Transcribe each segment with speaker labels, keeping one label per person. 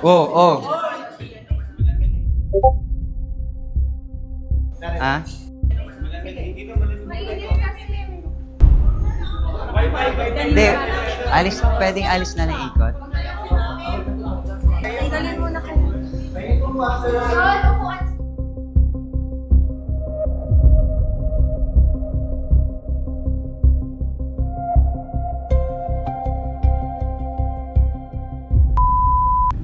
Speaker 1: Oh, oh. Ah? Hindi. Alis, pwedeng alis na ng ikot.
Speaker 2: Tanggalin mo na kayo.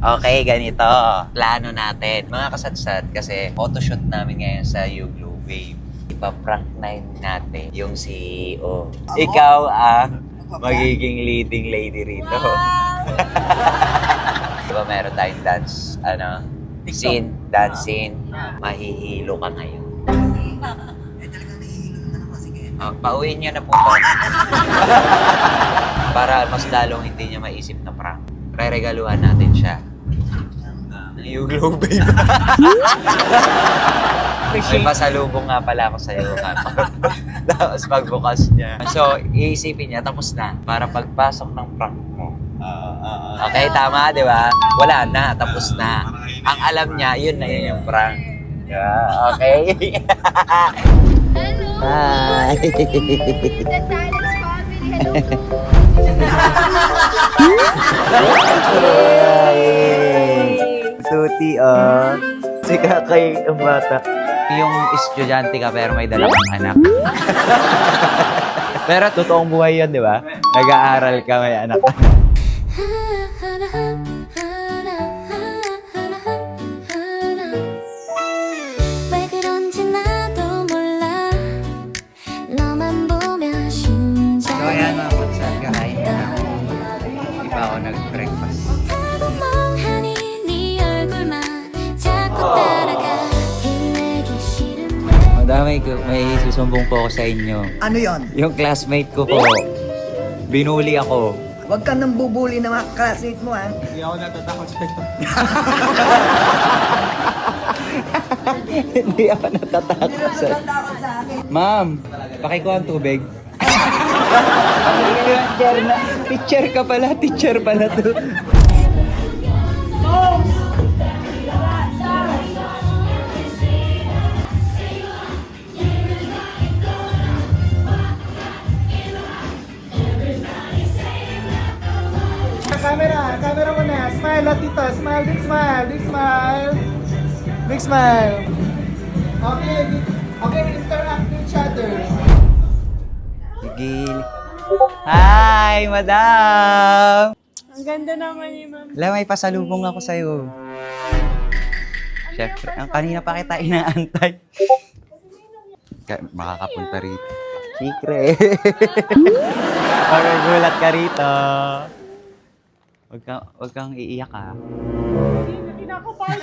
Speaker 1: Okay, ganito. Plano natin. Mga kasadsad, kasi photoshoot namin ngayon sa Uglo Wave. Ipaprank natin yung CEO. Ikaw ang magiging leading lady rito. Diba meron tayong dance, scene, dance scene. Mahihilo ka ngayon. Pauwiin niyo na po to. Para mas lalong hindi niya maisip na prank. Re-regaluhan natin siya. Yung globe. May pasalubong nga pala ako sa'yo. Tapos pagbukas niya. So, iisipin niya, tapos na. Para pagpasok ng prank mo. Okay, tama, di ba? Wala na, tapos na. Ang alam niya, yun na yun yung prank. Yeah, okay?
Speaker 2: Hello!
Speaker 1: Hi!
Speaker 2: The Talents family, hello po!
Speaker 1: Tuti, si Kakay ang bata. Yung estudyante ka pero may dalawang anak. Pero totoong buhay yun, di ba? Nag-aaral ka, may anak ka.
Speaker 2: 왜 그런지 나도 몰라 너만 보면 심장이
Speaker 1: So ayan mga konsan, kakain na ako. Hindi pa ako nag-breakfast.
Speaker 2: 멍하니 네 얼굴만 자꾸 따라가 티내기 싫은데
Speaker 1: Madami ko, may susumbong po ako sa inyo.
Speaker 3: Ano yon?
Speaker 1: Yung classmate ko po, binuli ako.
Speaker 3: Huwag ka nang bubuli ng mga classmate mo, ha?
Speaker 1: Hindi ako natatakot sa... Ma'am, pakikuha ang tubig. Teacher ka pala, teacher pala to.
Speaker 4: Camera mo na. Smile at dito. Smile, big smile, big smile. Big smile. Okay, okay, interact with each other.
Speaker 1: Gigil. Hi, madam!
Speaker 2: Ang ganda naman ni ma'am.
Speaker 1: May pasalubong ako sa'yo. Siyempre, ang kanina pa kita inaantay. Makakapunta rito. Secret. Magagulat ka rito. Huwag kang iiyak, ha?
Speaker 2: Hindi na ako pala.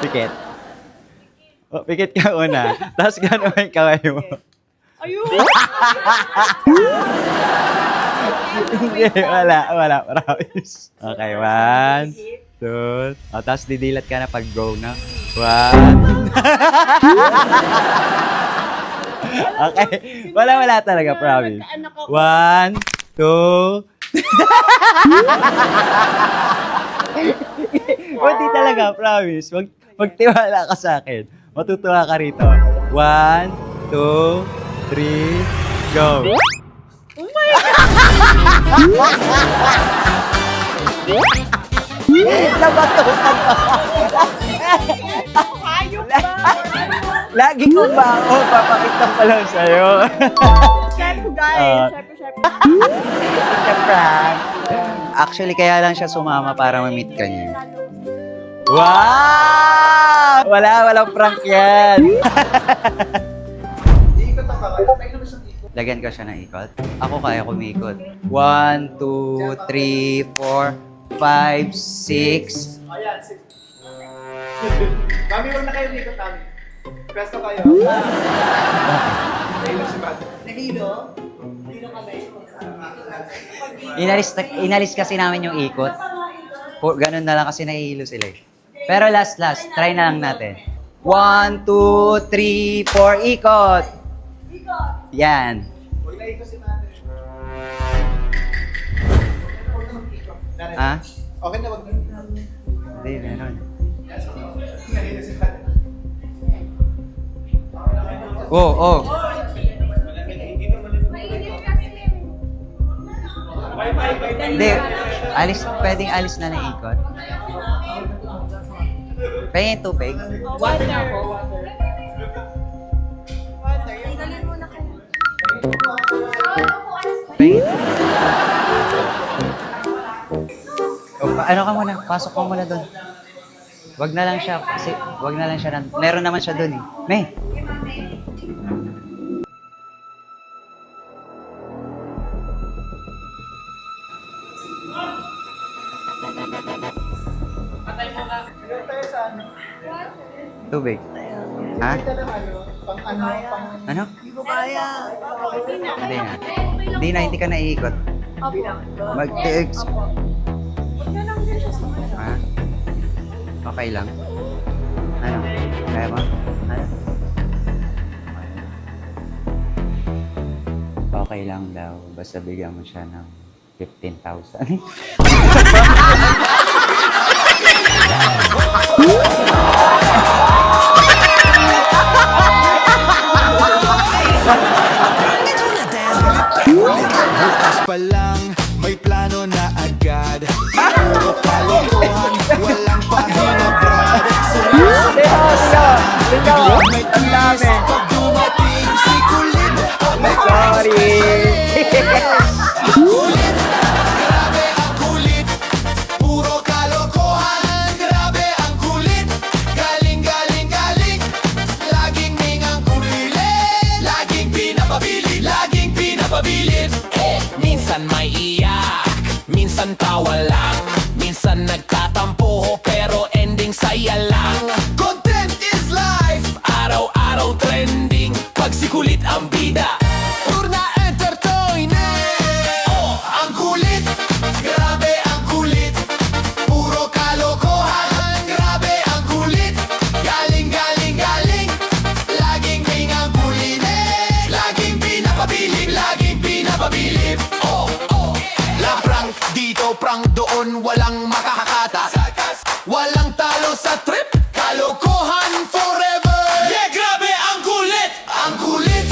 Speaker 1: Pikit. Pikit ka una. Tapos gano'n yung kamay mo.
Speaker 2: Ayun!
Speaker 1: Hindi, wala. Promise. Okay, 1, 2. Tapos didilat ka na pag go na. 1. Okay. Wala talaga, promise. 1, 2. Hindi talaga, promise. Magtiwala ka sa akin. Matutuwa ka rito. 1, 2, 3, go!
Speaker 2: Oh my God!
Speaker 1: Nabato ka pa!
Speaker 2: Hayop ba?
Speaker 1: Lagi ko ba ako papakita pa lang sa'yo?
Speaker 2: Chef guys, chef.
Speaker 1: It's a prank. Actually, kaya lang siya sumama para ma-meet ka niya. Wow! Walang prank yan. Lagyan ko siya ng ikot. Ako kaya kumikot. 1, 2, 3, 4, 5, 6.
Speaker 4: Ayan, 6. Kami, huwag na kayo dito, Tami. Pwesto kayo. Nahilo si Bad. Nahilo? Nahilo kami.
Speaker 1: Inalis kasi namin yung ikot. Ganun na lang kasi nahihilo sila eh. Pero last, try na lang natin. 1, 2, 3, 4, ikot! Yan.
Speaker 4: Huwag na ikot si Mate. Huwag na mag-ikot. Dari.
Speaker 1: Ha?
Speaker 4: Okay na, wag na.
Speaker 1: Hindi, meron. Oh, oh. Hindi, pwedeng alis na ng ikot. Pwede yung tubig.
Speaker 2: Water.
Speaker 1: Pwede yung ano ka muna, pasok ka muna doon. Wag na lang siya, kasi wag na lang siya, meron naman siya doon eh. May!
Speaker 4: Ilan tayo sa ano?
Speaker 1: Tubig. Ha?
Speaker 4: Ito lang ano, pang ano, pang...
Speaker 1: Ano?
Speaker 3: Hindi ko kaya.
Speaker 1: Hindi na. Hindi ka naiikot. Mag-text. Ha? Okay lang. Ano? Kaya mo? Ano? Okay lang daw. Basta bigyan mo siya ng 15,000.
Speaker 5: Bukas pa lang, may plano na agad. Puro kalokohan, walang pahinga brad. Biglang may twist, pag dumating si kulit.
Speaker 1: Sorry!
Speaker 5: Kulit, grabe ang kulit. Puro kalokohan, grabe ang kulit. Galing, galing, galing. Laging mingang kulilit. Laging pinapabilit, laging pinapabilit. Minsan may iyak, minsan tawa lang. Minsan nagtatampo pero ending saya lang. Content is life, araw-araw trending. Pag sikulit ang bida, purna entertainment. Oh, ang kulit, grabe ang kulit. Puro kalokohan, grabe ang kulit. Galing, galing, galing. Laging mingang kulilit. Laging pinapabilib, laging pinapabilib. Oh, oh. La prank dito, prank doon. Walang makakakata. Walang talo sa trip. Kalokohan forever. Yeah, grabe ang kulit. Ang kulit,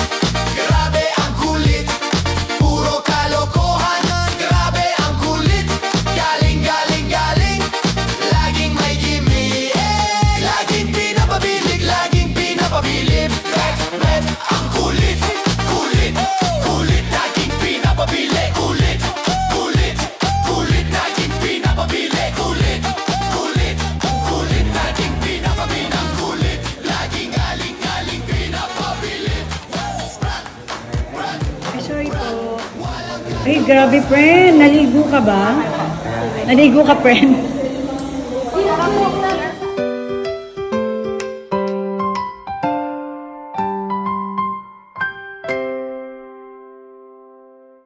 Speaker 5: grabe ang kulit. Puro kalokohan, grabe ang kulit. Galing, galing, galing. Laging may gimmick. Laging pinapabilib, laging pinapabilib. Red, ang kulit. Kulit, kulit. Laging pinapabilib. Kulit, kulit, kulit. Laging pinapabilib. Kulit, kulit, kulit. Laging pinapabilib. Ang kulit. Laging galing, galing pinapabilib.
Speaker 6: Ay, sorry po. Ay, grabe, friend. Naligo ka ba? Naligo ka, friend.